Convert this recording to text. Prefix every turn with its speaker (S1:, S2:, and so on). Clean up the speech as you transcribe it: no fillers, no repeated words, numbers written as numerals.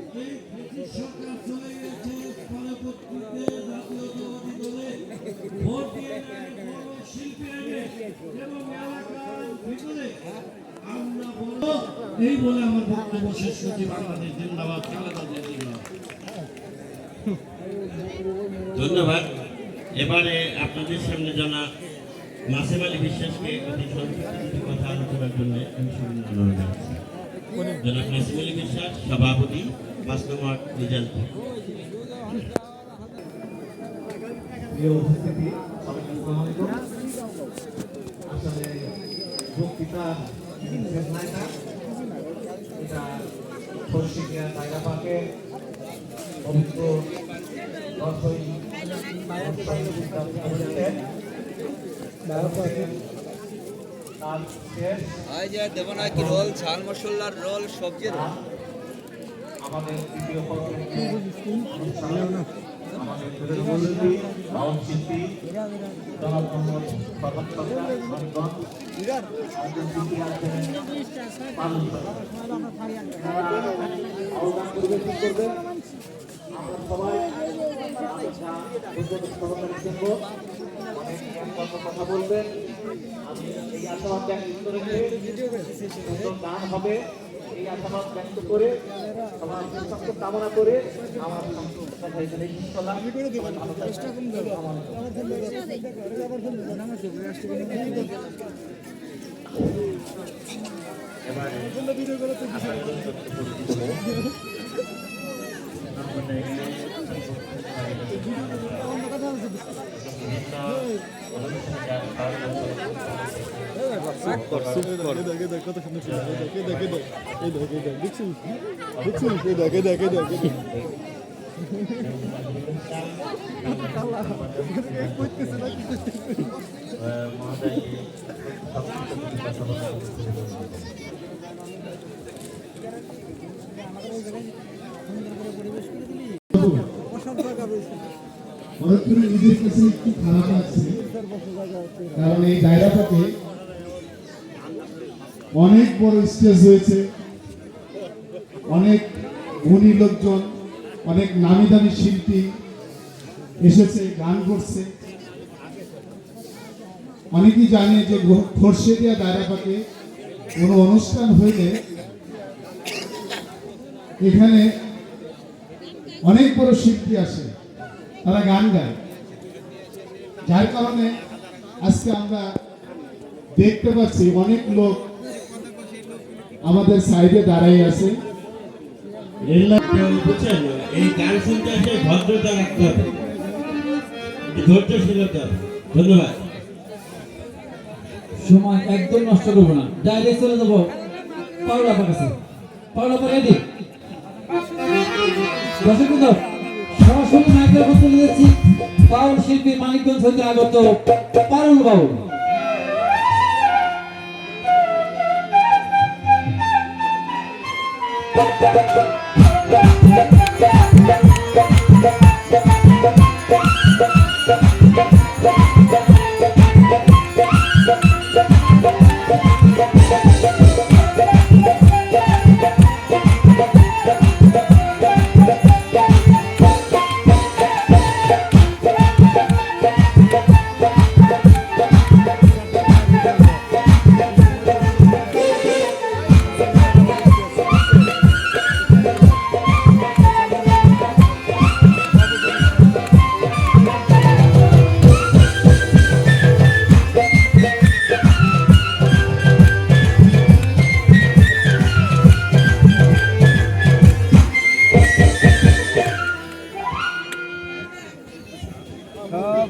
S1: সরকার চলে গেছে, পরবর্তীতে জাতীয়তাবাদী দলে ভোট দিয়ে শিল্পী এনে এবং এলাকার ভিতরে আমরা বলবো এই বলে আমার বক্তব্য শেষ করছি। বাংলাদেশ জিন্দাবাদ, খালেদা জিয়া জিন্দাবাদ।
S2: ধন্যবাদ। এবারে আপনাদের সামনে জানা নাসিম আলী বিশ্বাসকে অতি সংক্ষিপ্ত কথা আলোচনার জন্য অনুরোধ জানাচ্ছি। জনাব নাসিম আলী বিশ্বাস, সভাপতি, 5 নম্বর রিজাল্ট।
S3: আসলে বক্তৃতা শেষ নাই না, এটা খরশিকিয়া জায়গা পাকে পবিত্র
S4: দেবনাকি রোল, ঝাল মশলার রোল, সবজির রোল।
S3: আমাদের তৃতীয় শিল্পী জনাব মোহাম্মদ ফরহাদ সরকার মানিকগঞ্জ, পরিবেশন করবেন। আমরা সবাই কথা বলবেন। আমি এই আশাবাদ ব্যক্ত রেখে গান হবে, এই আশাবাদ ব্যক্ত করে সবার সুস্বাস্থ্য কামনা করে আমার
S5: নিজের কাছে একটু খারাপ লাগছে, কারণ এই দায়রাটাতে অনেক বড় স্টেজ হয়েছে, অনেক গুণী লোকজন, অনেক নামি দামি শিল্পী এসেছে, গান করছে। অনেকেই জানে যে খোরশেদিয়া দায়রাপাকে কোনো অনুষ্ঠান হইলে এখানে অনেক বড় শিল্পী আসে, তারা গান গায়। যার কারণে আজকে আমরা দেখতে পাচ্ছি অনেক লোক আমাদের সাইডে দাঁড়াই আছে।
S2: এই গান শুনতে আসে ভদ্রতা রাখতে হবে, ধৈর্যশীলতা। ধন্যবাদ।
S6: সময় একদম নষ্ট করবো না, ডাইরেক্ট চলে যাবো পাউলাপার কাছে। পাউলাপার রেডি? সরাসরি মাইক্রোফোন তুলে দিচ্ছি বাউল শিল্পী মানিকগঞ্জ হইতে আগত পারুল বাউল।
S4: সব